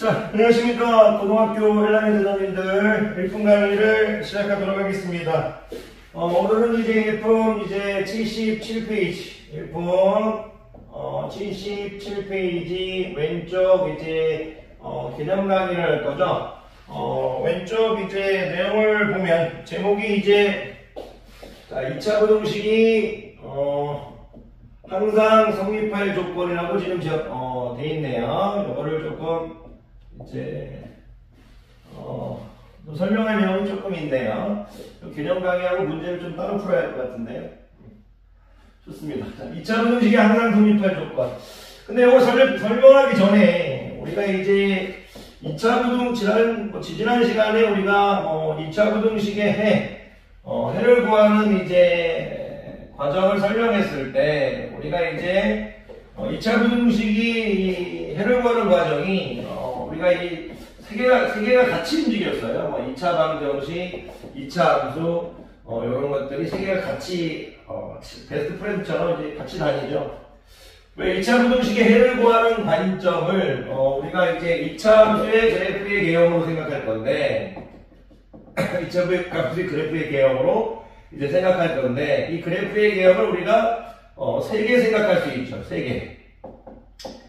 자, 안녕하십니까. 고등학교 1학년 대장님들 1분 강의를 시작하도록 하겠습니다. 오늘은 이제 일품 77페이지, 일품 77페이지 왼쪽 개념 강의를 할 거죠. 왼쪽 내용을 보면 제목이 자, 2차 부등식이 항상 성립할 조건이라고 지금 돼 있네요. 이거를 조금 설명할 내용이 조금 있네요. 개념 강의하고 문제를 좀 따로 풀어야 할 것 같은데요. 좋습니다. 자, 2차 부등식이 항상 성립할 조건. 근데 이거 설명하기 전에 우리가 2차 부등 지난 시간에 우리가 2차 부등식의 해를 구하는 과정을 설명했을 때 우리가 2차 부등식이 해를 구하는 과정이 우리가 이 세 개가 같이 움직였어요. 2차 방정식, 2차 함수 이런 것들이 세 개가 같이 베스트 프렌드처럼 같이 다니죠. 왜 2차 부등식의 해를 구하는 관점을 우리가 2차 함수의 그래프의 개형으로 생각할 건데 2차 함수의 그래프의 개형으로 생각할 건데 이 그래프의 개형을 우리가 3개 생각할 수 있죠. 3개.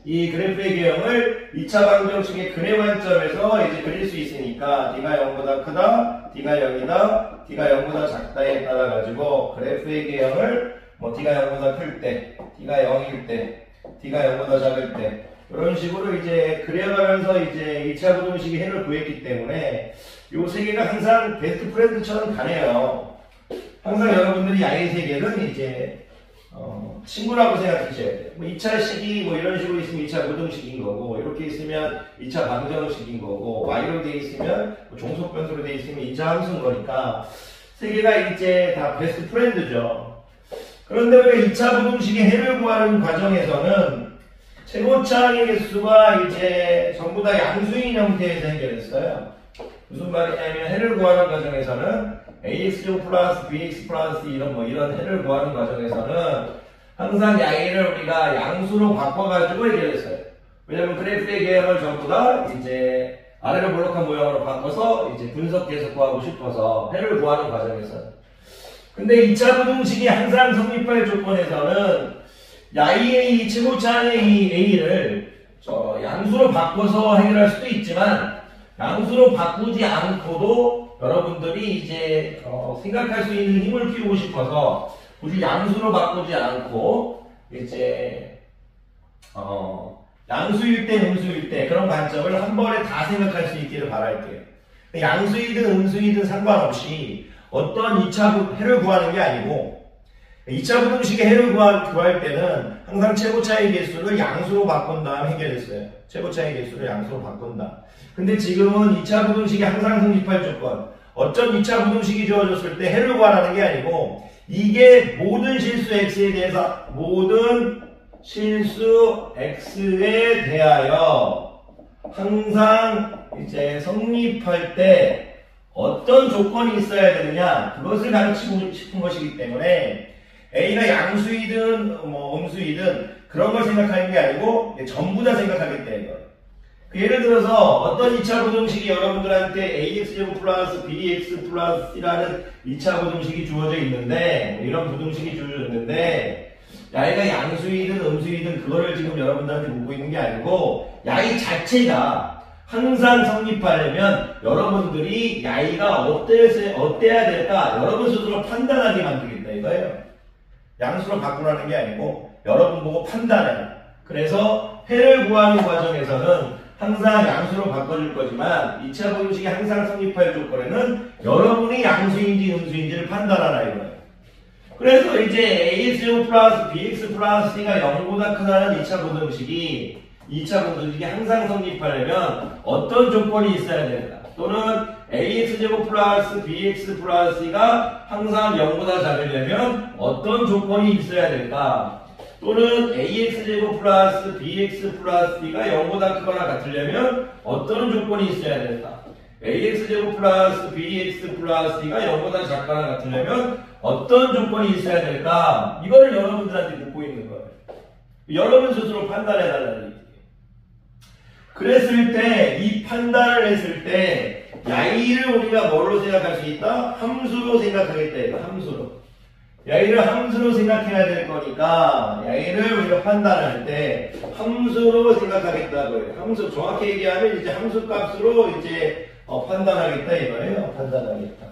이 그래프의 개형을 2차 방정식의 근해 관점에서 그릴 수 있으니까 D가 0보다 크다, D가 0이다, D가 0보다 작다에 따라 가지고 그래프의 개형을 D가 0보다 클 때, D가 0일 때, D가 0보다 작을 때 이런 식으로 그려가면서 2차 부등식의 해를 구했기 때문에 이 세 개가 항상 베스트 프렌드처럼 가네요. 항상 여러분들이 이 세 개는 친구라고 생각하셔야 돼요. 2차식이 이런 식으로 있으면 2차 부등식인 거고, 이렇게 있으면 2차 방정식인 거고, Y로 되어 있으면, 종속 변수로 되어 있으면 2차 함수인 거니까, 세 개가 다 베스트 프렌드죠. 그런데 우리가 2차 부등식의 해를 구하는 과정에서는, 최고차항의 개수가 전부 다 양수인 형태에서 해결했어요. 무슨 말이냐면, 해를 구하는 과정에서는, AX제곱 플러스 BX 플러스 이런 해를 구하는 과정에서는 항상 양의를 우리가 양수로 바꿔가지고 해결했어요. 왜냐면 그래프의 개형을 전부 다 아래로 볼록한 모양으로 바꿔서 분석해서 구하고 싶어서 해를 구하는 과정에서. 근데 2차 부등식이 항상 성립할 조건에서는 야의 최고차항의 이 A를 양수로 바꿔서 해결할 수도 있지만 양수로 바꾸지 않고도 여러분들이 생각할 수 있는 힘을 키우고 싶어서 굳이 양수로 바꾸지 않고 양수일 때 음수일 때 그런 관점을 한 번에 다 생각할 수 있기를 바랄게요. 양수이든 음수이든 상관없이 어떤 2차 해를 구하는 게 아니고 2차 부등식의 해를 구할 때는 항상 최고차의 개수를 양수로 바꾼 다음 해결했어요. 최고차의 개수를 양수로 바꾼다. 근데 지금은 2차 부등식이 항상 성립할 조건, 어떤 2차 부등식이 주어졌을 때 해를 구하라는 게 아니고 이게 모든 실수 x에 대하여 항상 성립할 때 어떤 조건이 있어야 되느냐 그것을 가르치고 싶은 것이기 때문에 A가 양수이든 음수이든 그런 걸 생각하는 게 아니고 전부 다 생각하겠다. 예를 들어서 어떤 2차 부등식이 여러분들한테 AX제곱 플러스 BX 플러스 C라는 2차 부등식이 주어져 있는데 이런 부등식이 주어져 있는데 야이가 양수이든 음수이든 그거를 지금 여러분들한테 묻고 있는 게 아니고 야이 자체가 항상 성립하려면 여러분들이 야이가 어때야 될까 여러분 스스로 판단하게 만들겠다 이거예요. 양수로 바꾸라는 게 아니고 여러분 보고 판단해요. 그래서 해를 구하는 과정에서는 항상 양수로 바꿔줄 거지만 2차 부등식이 항상 성립할 조건에는 여러분이 양수인지 음수인지를 판단하라 이거예요. 그래서 AX제곱 플러스 BX 플러스 C가 0보다 크다는 2차 부등식이 항상 성립하려면 어떤 조건이 있어야 될까? 또는 AX제곱 플러스 BX 플러스 C가 항상 0보다 작으려면 어떤 조건이 있어야 될까? 또는 AX제곱 플러스 BX 플러스 D가 0보다 크거나 같으려면 어떤 조건이 있어야 될까? AX제곱 플러스 BX 플러스 D가 0보다 작거나 같으려면 어떤 조건이 있어야 될까? 이거를 여러분들한테 묻고 있는 거예요. 여러분 스스로 판단해달라는 얘기예요. 그랬을 때 이 판단을 했을 때 야이를 우리가 뭘로 생각할 수 있다? 함수로 생각하겠다 이거 함수로. 야이를 함수로 생각해야 될 거니까 야이를 우리가 판단할 때 함수로 생각하겠다고 해요. 함수 정확히 얘기하면 이제 함수 값으로 이제 판단하겠다 이거예요. 판단하겠다.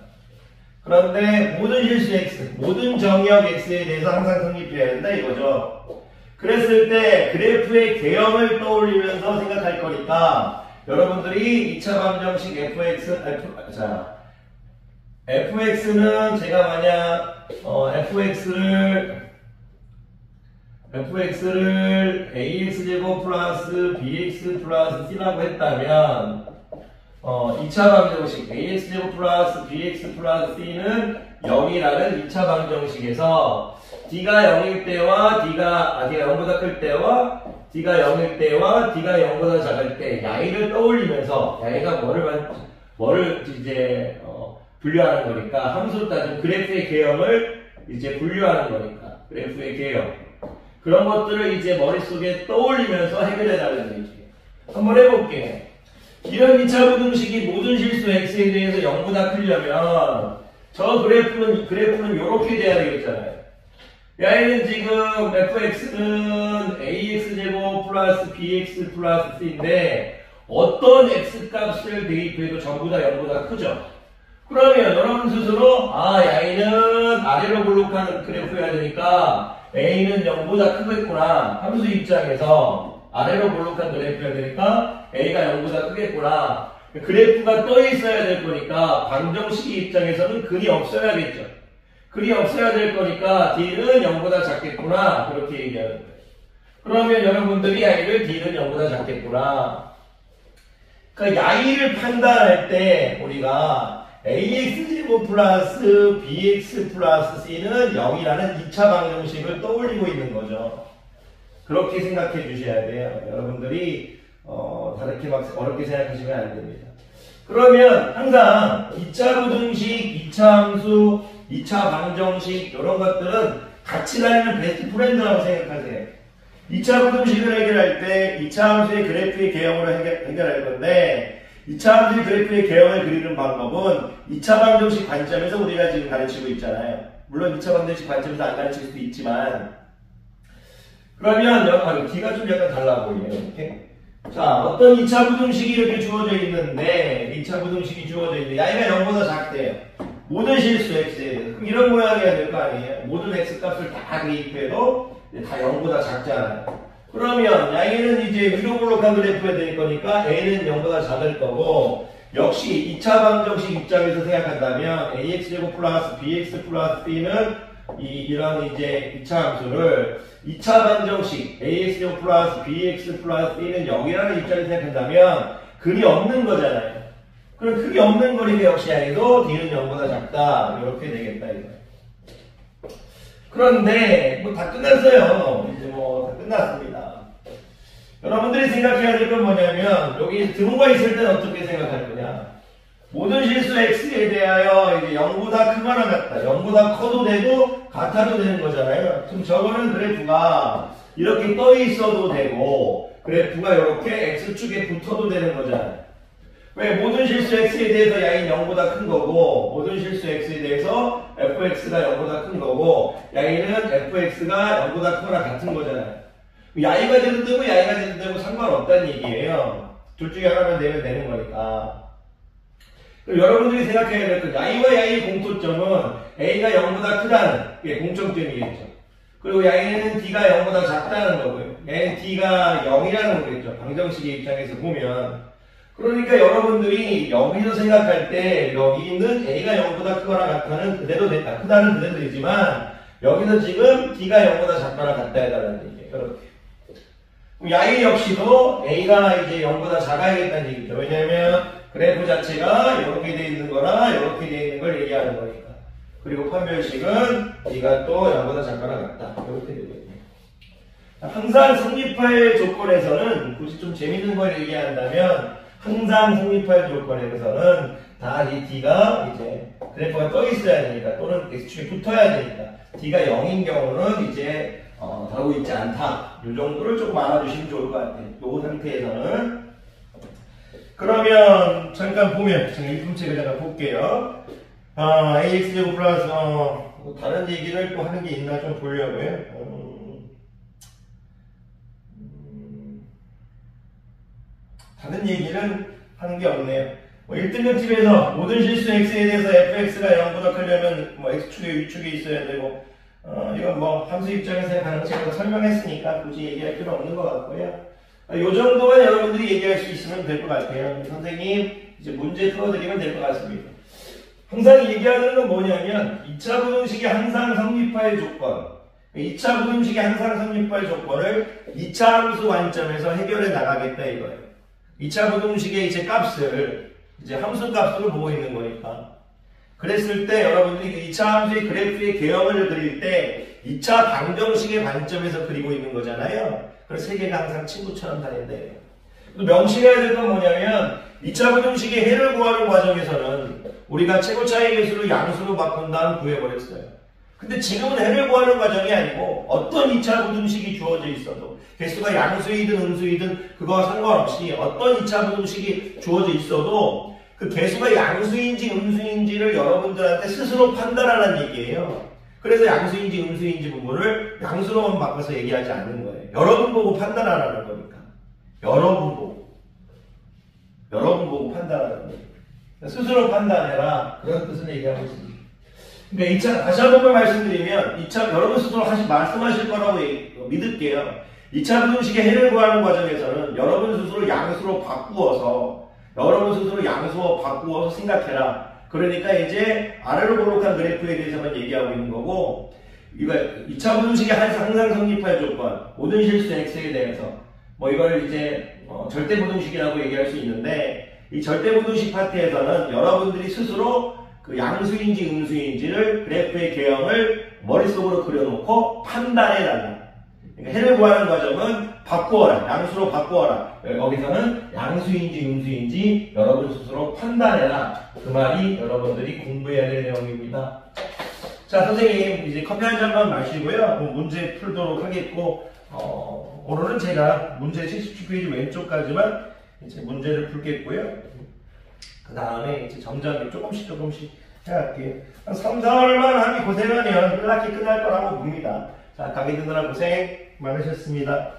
그런데 모든 실수 x, 모든 정의역 x에 대해서 항상 성립해야 된다 이거죠. 그랬을 때 그래프의 개형을 떠올리면서 생각할 거니까 여러분들이 2차 방정식 fx는 제가 만약 fx를 ax제곱 플러스 bx 플러스 c라고 했다면 2차 방정식 ax제곱 플러스 bx 플러스 c는 0이라는 2차 방정식에서 d가 0일 때와 d가 0보다 클 때와 d가 0일 때와 d가 0보다 작을 때 야이를 떠올리면서 야이가 뭐를 이제 분류하는 거니까 함수로 따지면 그래프의 개형을 이제 분류하는 거니까 그래프의 개형 그런 것들을 이제 머릿속에 떠올리면서 해결해나가는 얘기예요. 한번 해볼게요. 이런 2차 부등식이 모든 실수 x에 대해서 0보다 크려면 저 그래프는 이렇게 돼야 되겠잖아요. 야이는 지금 fx는 ax제곱 플러스 bx 플러스 c인데 어떤 x값을 대입해도 전부 다 0보다 크죠. 그러면 여러분 스스로 야이는 아래로 볼록하는 그래프여야 되니까 a는 0보다 크겠구나. 함수 입장에서 아래로 볼록한 그래프여야 되니까 a가 0보다 크겠구나. 그래프가 떠 있어야 될 거니까 방정식의 입장에서는 글이 없어야겠죠. 글이 없어야 될 거니까 d는 0보다 작겠구나. 그렇게 얘기하는 거예요. 그러면 여러분들이 야이를 d는 0보다 작겠구나. 그러니까 야이를 판단할 때 우리가 ax제곱 플러스 bx 플러스 c는 0이라는 2차 방정식을 떠올리고 있는 거죠. 그렇게 생각해 주셔야 돼요. 여러분들이 다르게 막 어렵게 생각하시면 안 됩니다. 그러면 항상 2차 부등식, 2차 함수, 2차 방정식 이런 것들은 같이 다니는 베스트 프렌드라고 생각하세요. 2차 부등식을 해결할 때 2차 함수의 그래프의 개형으로 해결할 건데 2차 함수의 그래프의 개형을 그리는 방법은 2차 방정식 관점에서 우리가 지금 가르치고 있잖아요. 물론 2차 방정식 관점에서 안 가르칠 수도 있지만 그러면 D가 좀 약간 달라 보이네요. 이렇게. 자, 어떤 2차 부등식이 이렇게 주어져 있는데 2차 부등식이 주어져 있는데 야이가 0보다 작대요. 모든 실수 x에 대해서. 그럼 이런 모양이어야 될 거 아니에요. 모든 x값을 다 대입해도 다 0보다 작잖아요. 그러면 야이는 이제 위로 볼록한 그래프가 될 거니까 a는 0보다 작을 거고 역시 2차 방정식 입장에서 생각한다면 ax제곱 플러스 bx 플러스 c는 이런 이제 2차 함수를 2차 방정식 ax제곱 플러스 bx 플러스 c는 0이라는 입장에서 생각한다면 글이 없는 거잖아요. 그럼 글이 없는 거니까 역시 야이도 d는 0보다 작다. 이렇게 되겠다 이거. 그런데 뭐 다 끝났어요. 이제 뭐 다 끝났습니다. 여러분들이 생각해야 될 건 뭐냐면 여기 등호가 있을 때는 어떻게 생각할 거냐. 모든 실수 x에 대하여 이제 0보다 크거나 같다. 0보다 커도 되고 같아도 되는 거잖아요. 지금 저거는 그래프가 이렇게 떠 있어도 되고 그래프가 이렇게 x축에 붙어도 되는 거잖아요. 왜? 모든 실수 x에 대해서 야인 0보다 큰 거고 모든 실수 x에 대해서 fx가 0보다 큰 거고 야인은 fx가 0보다 크거나 같은 거잖아요. 야이가 되든 되고 야이가 되든 되고 상관없다는 얘기예요. 둘 중에 하나만 되면 되는 거니까. 그럼 여러분들이 생각해야 될 건 야이와 야이의 공통점은 a가 0보다 크다는 게 공통점이겠죠. 그리고 야이는 d가 0보다 작다는 거고요. 얘는 d가 0이라는 거겠죠. 방정식의 입장에서 보면. 그러니까 여러분들이 여기서 생각할 때 여기는 a가 0보다 크거나 같다는 그대로 됐다. 크다는 그대로 되지만 여기서 지금 d가 0보다 작거나 같다 해달라는 얘기예요. 이렇게. 야이 역시도 a가 이제 0보다 작아야겠다는 얘기죠. 왜냐하면 그래프 자체가 이렇게 돼 있는 거나 이렇게 돼 있는 걸 얘기하는 거니까. 그리고 판별식은 d가 또 0보다 작거나 같다. 이렇게 되거든요. 항상 성립할 조건에서는 굳이 좀 재밌는 걸 얘기한다면 항상 성립할 조건에서는 다 이 d가 이제 그래프가 떠 있어야 되니까 또는 x축에 붙어야 되니까 d가 0인 경우는 이제 다루고 있지 않다. 이 정도를 조금 알아주시면 좋을 것 같아요. 이 상태에서는 그러면 잠깐 보면 제가 일품책을 잠깐 볼게요. AX제곱 플러스 다른 얘기를 또 하는 게 있나 좀 보려고요. 다른 얘기는 하는 게 없네요. 1등급집에서 모든 실수 x에 대해서 fx가 0보다 크려면 x축에 위축에 있어야 되고 이건 함수 입장에서의 가능성을 설명했으니까 굳이 얘기할 필요 없는 것 같고요. 이 정도만 여러분들이 얘기할 수 있으면 될 것 같아요. 선생님 이제 문제 풀어드리면 될 것 같습니다. 항상 얘기하는 건 뭐냐면 2차 부등식이 항상 성립할 조건, 2차 부등식이 항상 성립할 조건을 2차 함수 관점에서 해결해 나가겠다 이거예요. 2차 부등식의 이제 값을 이제 함수 값으로 보고 있는 거니까. 그랬을 때 여러분들이 2차 함수의 그래프의 개형을 그릴 때 2차 방정식의 관점에서 그리고 있는 거잖아요. 그래서 세 개가 항상 친구처럼 다닌대요. 또 명심해야 될 건 뭐냐면 2차 부등식의 해를 구하는 과정에서는 우리가 최고차의 개수를 양수로 바꾼 다음 구해버렸어요. 근데 지금은 해를 구하는 과정이 아니고 어떤 2차 부등식이 주어져 있어도 개수가 양수이든 음수이든 그거와 상관없이 어떤 2차 부등식이 주어져 있어도 그 개수가 양수인지 음수인지를 여러분들한테 스스로 판단하라는 얘기예요. 그래서 양수인지 음수인지 부분을 양수로만 바꿔서 얘기하지 않는 거예요. 여러분 보고 판단하라는 거니까. 여러분 보고 판단하라는 거예요. 스스로 판단해라. 그런 뜻을 얘기하고 있습니다. 그러니까 2차, 다시 한 번만 말씀드리면 2차 여러분 스스로 말씀하실 거라고 믿을게요. 2차 부등식의 해를 구하는 과정에서는 여러분 스스로 양수로 바꾸어서 생각해라. 그러니까 이제 아래로 볼록한 그래프에 대해서만 얘기하고 있는 거고, 이거 2차 부등식이 항상 성립할 조건, 모든 실수 x에 대해서 이걸 이제 절대 부등식이라고 얘기할 수 있는데, 이 절대 부등식 파트에서는 여러분들이 스스로 그 양수인지 음수인지를 그래프의 개형을 머릿속으로 그려놓고 판단해달라. 그러니까 해를 구하는 과정은 바꾸어라. 양수로 바꾸어라. 여기서는 양수인지 음수인지 여러분 스스로 판단해라. 그 말이 여러분들이 공부해야 될 내용입니다. 자, 선생님 이제 커피 한 잔만 마시고요. 문제 풀도록 하겠고 오늘은 제가 문제 77페이지 왼쪽까지만 이제 문제를 풀겠고요. 그 다음에 이제 점점 조금씩 해갈게요. 한 3, 4월만 하기 고생하면 끝날 거라고 봅니다. 자, 강의 듣느라 고생 많으셨습니다.